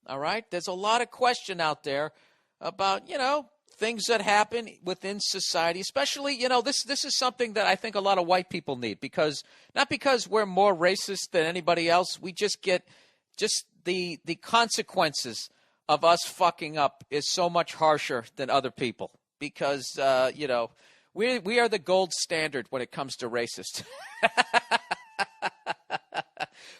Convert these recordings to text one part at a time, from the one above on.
All right? There's a lot of question out there about, things that happen within society, especially, this is something that I think a lot of white people need, because not because we're more racist than anybody else, we just get the consequences of us fucking up is so much harsher than other people, because, we are the gold standard when it comes to racist.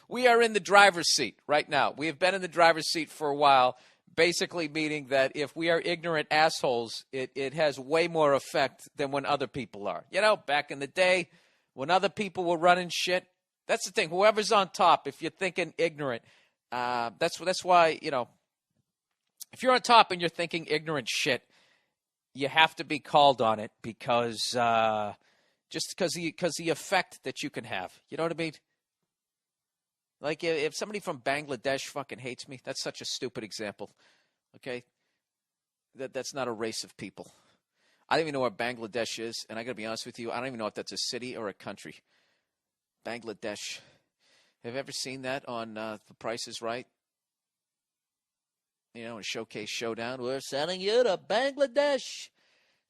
We are in the driver's seat right now. We have been in the driver's seat for a while, basically meaning that if we are ignorant assholes, it has way more effect than when other people are. Back in the day, when other people were running shit, that's the thing. Whoever's on top, if you're thinking ignorant, that's why, if you're on top and you're thinking ignorant shit, you have to be called on it, because just because the effect that you can have. You know what I mean? Like, if somebody from Bangladesh fucking hates me, that's such a stupid example, okay? That's not a race of people. I don't even know where Bangladesh is, and I got to be honest with you, I don't even know if that's a city or a country. Bangladesh. Have you ever seen that on The Price is Right? In Showcase Showdown, we're sending you to Bangladesh.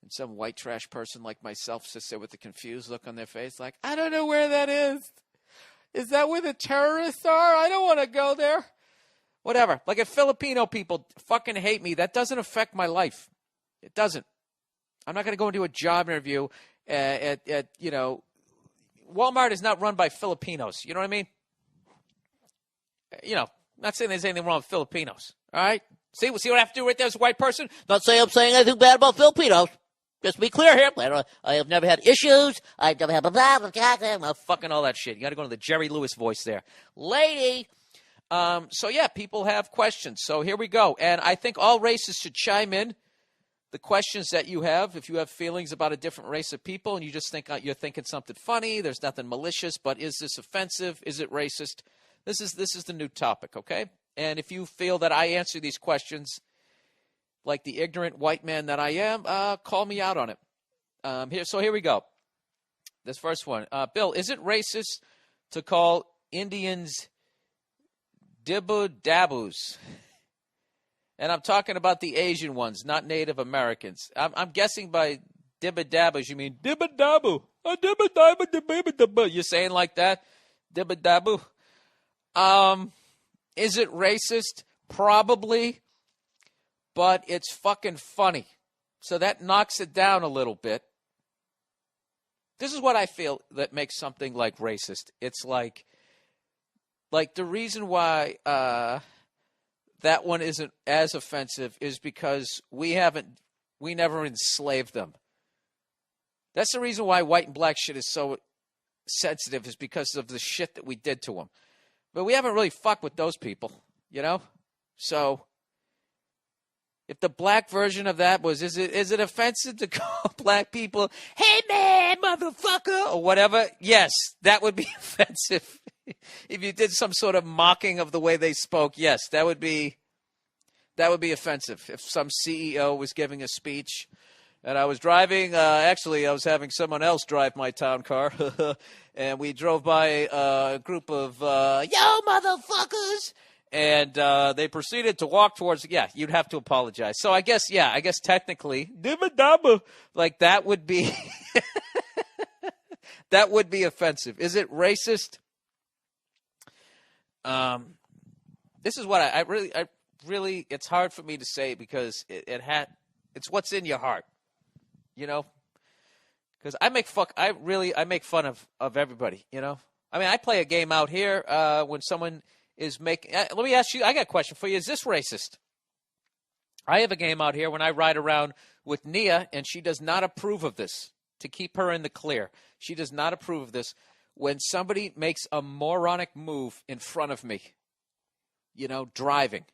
And some white trash person like myself sits there with a confused look on their face like, I don't know where that is. Is that where the terrorists are? I don't want to go there. Whatever. Like, if Filipino people fucking hate me, that doesn't affect my life. It doesn't. I'm not going to go into a job interview at Walmart is not run by Filipinos. You know what I mean? Not saying there's anything wrong with Filipinos. All right? See what I have to do right there as a white person? Not saying I'm saying anything bad about Filipinos. Just to be clear here, I have never had issues. I've never had fucking all that shit. You got to go to the Jerry Lewis voice there. Lady. So, yeah, people have questions. So here we go. And I think all races should chime in the questions that you have. If you have feelings about a different race of people and you just think you're thinking something funny, there's nothing malicious, but is this offensive? Is it racist? This is the new topic, okay? And if you feel that I answer these questions like the ignorant white man that I am, call me out on it. Here we go. This first one. Bill, is it racist to call Indians dibbu-dabbus? And I'm talking about the Asian ones, not Native Americans. I'm guessing by dibbu-dabbus, you mean dibbu-dabbu. Dibbu-dabbu. You're saying like that? Dibbu-dabbu. Is it racist? Probably. But it's fucking funny. So that knocks it down a little bit. This is what I feel that makes something like racist. It's like the reason why that one isn't as offensive is because we never enslaved them. That's the reason why white and black shit is so sensitive, is because of the shit that we did to them. But we haven't really fucked with those people, So if the black version of that was, is it offensive to call black people, hey man, motherfucker, or whatever? Yes, that would be offensive. If you did some sort of mocking of the way they spoke, yes, that would be offensive. If some CEO was giving a speech and I was driving, actually I was having someone else drive my town car, and we drove by a group of, yo motherfuckers, and they proceeded to walk towards, you'd have to apologize. So I guess technically, like that would be, that would be offensive. Is it racist? This is what I really, it's hard for me to say, because it's what's in your heart, because I make fun of everybody, I mean, I play a game out here, when someone is making, let me ask you, I got a question for you. Is this racist? I have a game out here when I ride around with Nia, and she does not approve of this, to keep her in the clear. She does not approve of this. When somebody makes a moronic move in front of me, driving,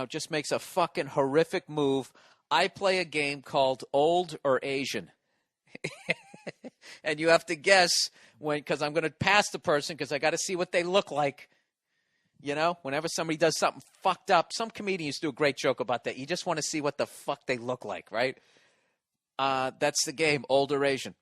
just makes a fucking horrific move, I play a game called Old or Asian. And you have to guess because I'm going to pass the person, because I got to see what they look like. Whenever somebody does something fucked up, some comedian used to do a great joke about that. You just want to see what the fuck they look like, right? That's the game, Old or Asian.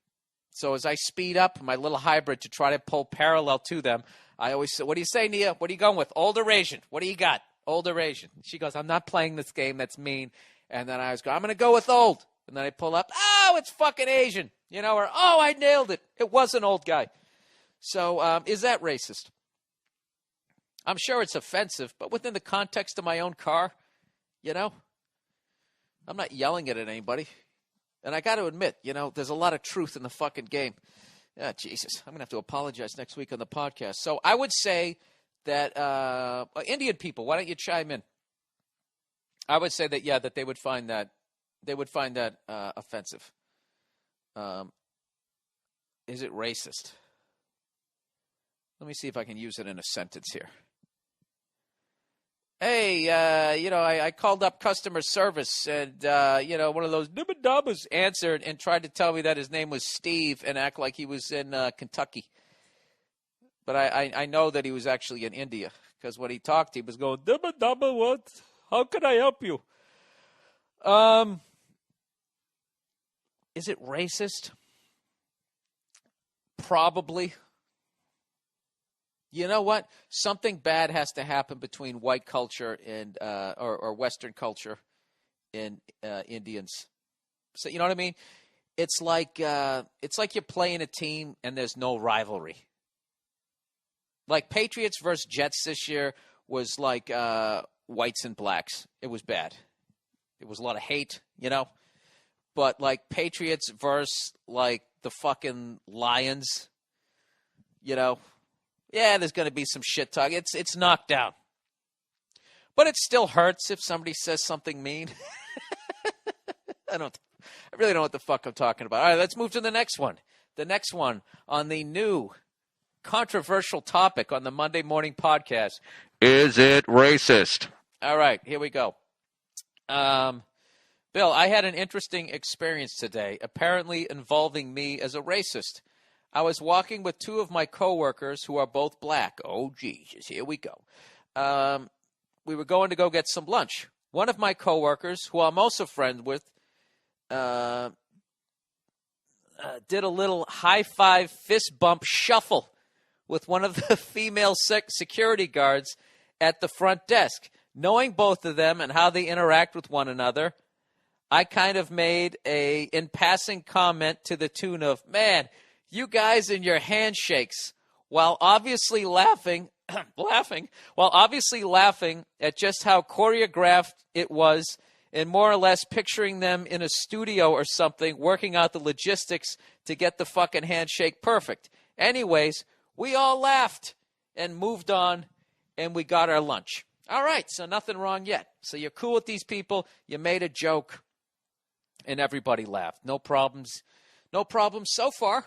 So as I speed up my little hybrid to try to pull parallel to them, I always say, what do you say, Nia? What are you going with? Old or Asian? What do you got? old or Asian? She goes, I'm not playing this game. That's mean. And then I was going, I'm going to go with old. And then I pull up, oh, it's fucking Asian. You know, or, oh, I nailed it. It was an old guy. So is that racist? I'm sure it's offensive, but within the context of my own car, you know, I'm not yelling it at anybody. And I got to admit, you know, there's a lot of truth in the fucking game. Ah, Jesus, I'm going to have to apologize next week on the podcast. So I would say that Indian people, why don't you chime in? I would say that, yeah, that they would find that offensive. Is it racist? Let me see if I can use it in a sentence here. Hey, you know, I called up customer service and, you know, one of those dibba-dabbas answered and tried to tell me that his name was Steve and act like he was in Kentucky. But I know that he was actually in India because when he talked, he was going, dibba-dabba, what? How can I help you? Is it racist? Probably. You know what? Something bad has to happen between white culture and or Western culture and Indians. So you know what I mean? It's like you're playing a team and there's no rivalry. Like Patriots versus Jets this year was like whites and blacks. It was bad. It was a lot of hate, you know. But like Patriots versus like the fucking Lions, you know. Yeah, there's going to be some shit talk. It's knocked down. But it still hurts if somebody says something mean. I really don't know what the fuck I'm talking about. All right, let's move to the next one. The next one on the new controversial topic on the Monday Morning Podcast. Is it racist? All right, here we go. Bill, I had an interesting experience today, apparently involving me as a racist. I was walking with two of my coworkers who are both black. Oh, Jesus, here we go. We were going to go get some lunch. One of my coworkers, who I'm also friends with, did a little high-five fist bump shuffle with one of the female security guards at the front desk. Knowing both of them and how they interact with one another, I kind of made a in passing comment to the tune of, man, you guys and your handshakes, while obviously laughing at just how choreographed it was and more or less picturing them in a studio or something working out the logistics to get the fucking handshake perfect. Anyways, we all laughed and moved on and we got our lunch. All right, so nothing wrong yet. So you're cool with these people, you made a joke, and everybody laughed. No problems so far.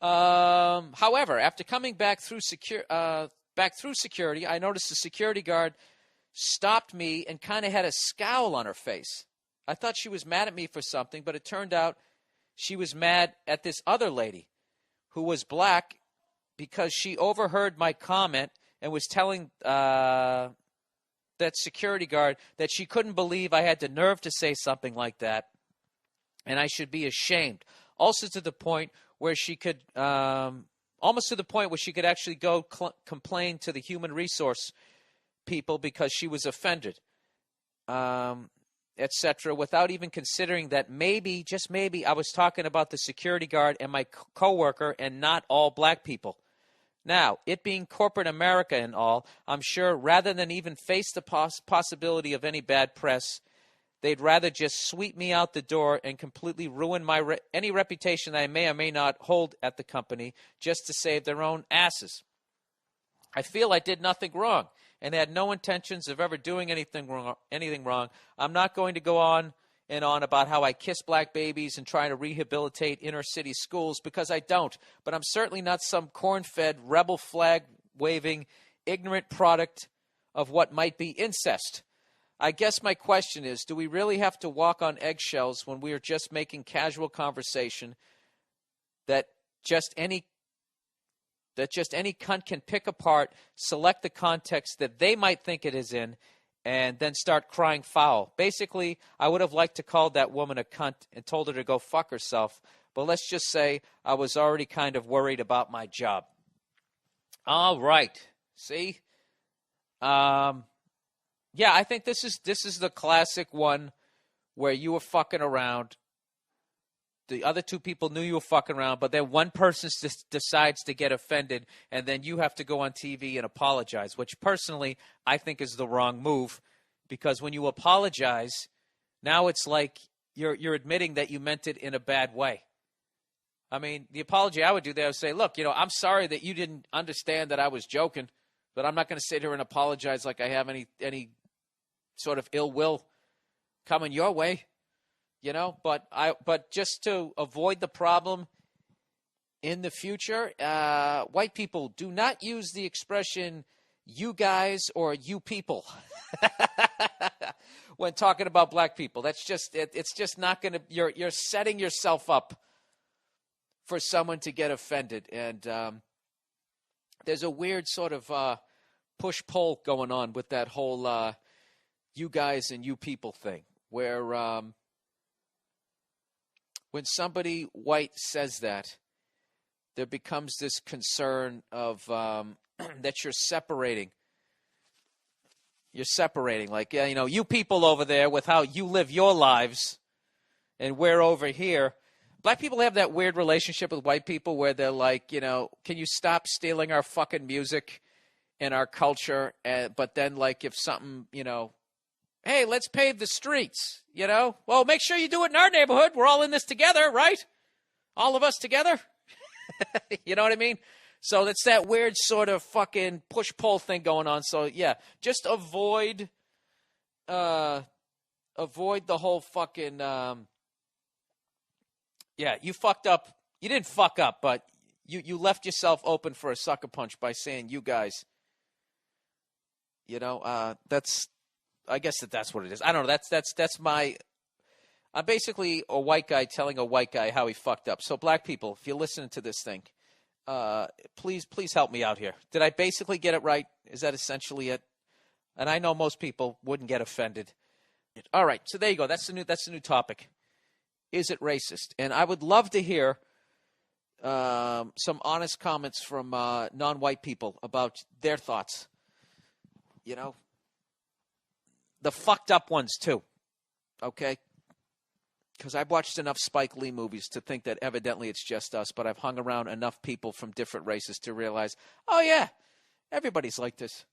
However, after coming back through security, I noticed the security guard stopped me and kind of had a scowl on her face. I thought she was mad at me for something, but it turned out she was mad at this other lady who was black because she overheard my comment and was telling that security guard that she couldn't believe I had the nerve to say something like that and I should be ashamed. Also to the point where she could, almost to the point where she could actually go complain to the human resource people because she was offended, etc., without even considering that maybe, just maybe, I was talking about the security guard and my coworker and not all black people. Now, it being corporate America and all, I'm sure rather than even face the possibility of any bad press, they'd rather just sweep me out the door and completely ruin my any reputation that I may or may not hold at the company just to save their own asses. I feel I did nothing wrong and had no intentions of ever doing anything wrong. I'm not going to go on and on about how I kiss black babies and try to rehabilitate inner city schools because I don't. But I'm certainly not some corn-fed, rebel flag-waving, ignorant product of what might be incest. I guess my question is, do we really have to walk on eggshells when we are just making casual conversation that just any cunt can pick apart, select the context that they might think it is in, and then start crying foul? Basically, I would have liked to call that woman a cunt and told her to go fuck herself, but let's just say I was already kind of worried about my job. All right. See? Yeah, I think this is the classic one where you were fucking around. The other two people knew you were fucking around, but then one person just decides to get offended, and then you have to go on TV and apologize, which personally I think is the wrong move, because when you apologize, now it's like you're admitting that you meant it in a bad way. I mean, the apology I would do there would say, look, I'm sorry that you didn't understand that I was joking, but I'm not going to sit here and apologize like I have any sort of ill will coming your way. But just to avoid the problem in the future, white people do not use the expression "you guys" or "you people" when talking about black people. That's just it's just not going to. You're setting yourself up for someone to get offended, and there's a weird sort of push-pull going on with that whole "you guys" and "you people" thing, where when somebody white says that, there becomes this concern of that you're separating. You're separating, like, you people over there with how you live your lives, and we're over here. Black people have that weird relationship with white people where they're like, can you stop stealing our fucking music and our culture? But then, like, if something, hey, let's pave the streets, Well, make sure you do it in our neighborhood. We're all in this together, right? All of us together. You know what I mean? So it's that weird sort of fucking push-pull thing going on. So, yeah, just avoid the whole fucking, you fucked up. You didn't fuck up, but you left yourself open for a sucker punch by saying "you guys." I guess that's what it is. I don't know. That's my. I'm basically a white guy telling a white guy how he fucked up. So black people, if you're listening to this thing, please help me out here. Did I basically get it right? Is that essentially it? And I know most people wouldn't get offended. All right, so there you go. That's the new topic. Is it racist? And I would love to hear some honest comments from non-white people about their thoughts. The fucked up ones, too, okay? Because I've watched enough Spike Lee movies to think that evidently it's just us, but I've hung around enough people from different races to realize, oh, yeah, everybody's like this.